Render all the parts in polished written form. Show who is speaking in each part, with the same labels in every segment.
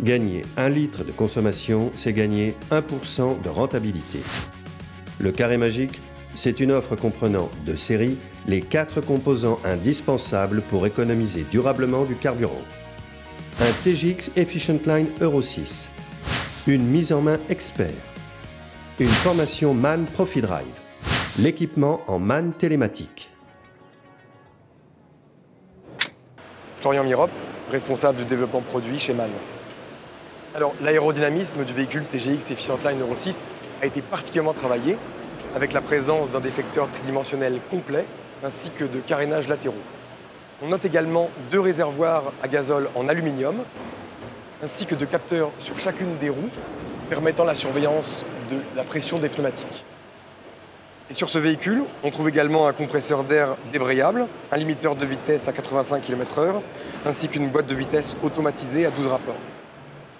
Speaker 1: Gagner 1 litre de consommation, c'est gagner 1% de rentabilité. Le carré magique, c'est une offre comprenant de série les 4 composants indispensables pour économiser durablement du carburant. Un TGX Efficient Line Euro 6, une mise en main expert, une formation MAN ProfiDrive, l'équipement en MAN télématique.
Speaker 2: Florian Mirop, responsable du développement produit chez MAN. Alors, l'aérodynamisme du véhicule TGX Efficient Line Euro 6 a été particulièrement travaillé avec la présence d'un déflecteur tridimensionnel complet ainsi que de carénages latéraux. On note également 2 réservoirs à gazole en aluminium ainsi que de capteurs sur chacune des roues permettant la surveillance de la pression des pneumatiques. Et sur ce véhicule, on trouve également un compresseur d'air débrayable, un limiteur de vitesse à 85 km/h, ainsi qu'une boîte de vitesse automatisée à 12 rapports.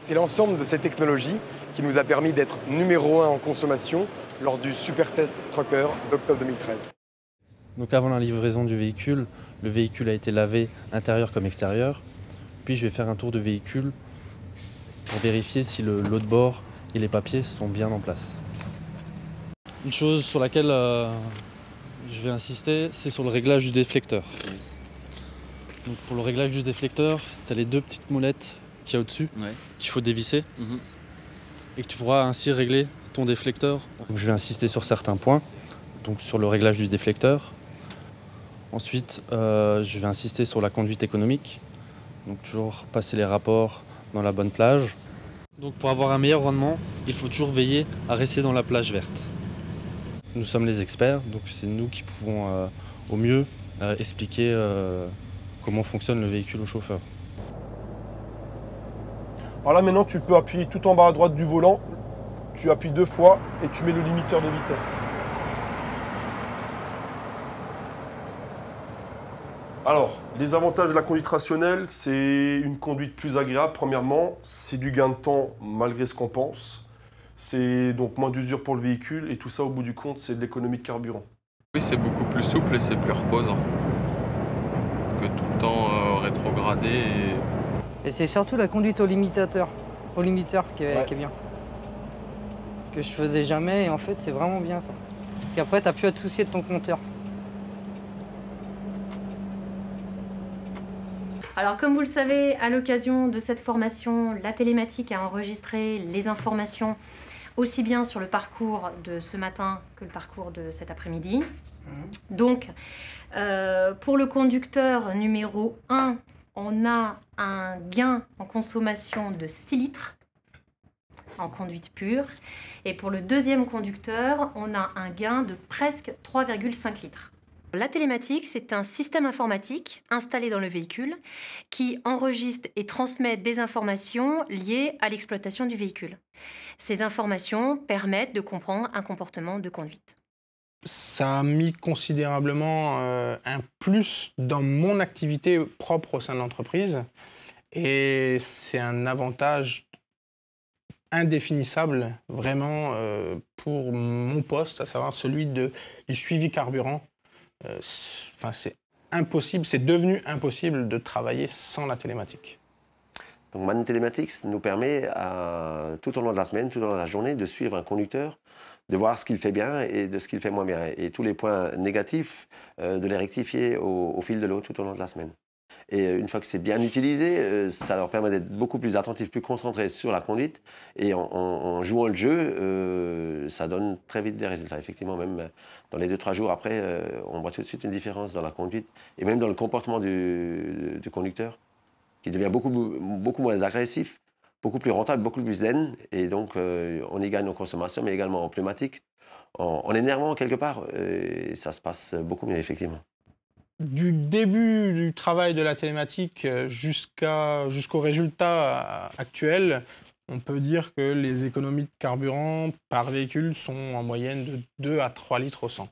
Speaker 2: C'est l'ensemble de ces technologies qui nous a permis d'être numéro 1 en consommation lors du Super Test Trucker d'octobre 2013.
Speaker 3: Donc avant la livraison du véhicule, le véhicule a été lavé intérieur comme extérieur. Puis je vais faire un tour de véhicule pour vérifier si le lot de bord et les papiers sont bien en place. Une chose sur laquelle je vais insister, c'est sur le réglage du déflecteur. Donc pour le réglage du déflecteur, tu as les 2 petites molettes qu'il y a au-dessus, qu'il faut dévisser, et que tu pourras ainsi régler ton déflecteur. Donc je vais insister sur certains points, donc sur le réglage du déflecteur. Ensuite, je vais insister sur la conduite économique, donc toujours passer les rapports dans la bonne plage. Donc pour avoir un meilleur rendement, il faut toujours veiller à rester dans la plage verte. Nous sommes les experts, donc c'est nous qui pouvons au mieux expliquer comment fonctionne le véhicule au chauffeur.
Speaker 4: Alors là maintenant tu peux appuyer tout en bas à droite du volant, tu appuies 2 fois et tu mets le limiteur de vitesse. Alors, les avantages de la conduite rationnelle, c'est une conduite plus agréable premièrement, c'est du gain de temps malgré ce qu'on pense, c'est donc moins d'usure pour le véhicule et tout ça au bout du compte c'est de l'économie de carburant.
Speaker 5: Oui, c'est beaucoup plus souple et c'est plus reposant que tout le temps rétrogradé.
Speaker 6: Et c'est surtout la conduite au limiteur qui est bien. Que je faisais jamais et en fait c'est vraiment bien ça. Parce qu'après t'as plus à te soucier de ton compteur.
Speaker 7: Alors comme vous le savez, à l'occasion de cette formation, la télématique a enregistré les informations aussi bien sur le parcours de ce matin que le parcours de cet après-midi. Donc pour le conducteur numéro 1, on a un gain en consommation de 6 litres en conduite pure. Et pour le deuxième conducteur, on a un gain de presque 3,5 litres. La télématique, c'est un système informatique installé dans le véhicule qui enregistre et transmet des informations liées à l'exploitation du véhicule. Ces informations permettent de comprendre un comportement de conduite.
Speaker 8: Ça a mis considérablement un plus dans mon activité propre au sein de l'entreprise et c'est un avantage indéfinissable vraiment pour mon poste, à savoir celui du suivi carburant. C'est impossible, c'est devenu impossible de travailler sans la télématique.
Speaker 9: Donc MAN Telematics nous permet tout au long de la semaine, tout au long de la journée, de suivre un conducteur, de voir ce qu'il fait bien et de ce qu'il fait moins bien. Et tous les points négatifs, de les rectifier au fil de l'eau tout au long de la semaine. Et une fois que c'est bien utilisé, ça leur permet d'être beaucoup plus attentifs, plus concentrés sur la conduite. Et en jouant le jeu, ça donne très vite des résultats. Effectivement, même dans les 2-3 jours après, on voit tout de suite une différence dans la conduite et même dans le comportement du conducteur, qui devient beaucoup moins agressif, beaucoup plus rentable, beaucoup plus zen. Et donc, on y gagne en consommation, mais également en pneumatique, en énervant quelque part. Et ça se passe beaucoup mieux, effectivement.
Speaker 8: Du début du travail de la télématique jusqu'au résultat actuel, on peut dire que les économies de carburant par véhicule sont en moyenne de 2 à 3 litres au 100.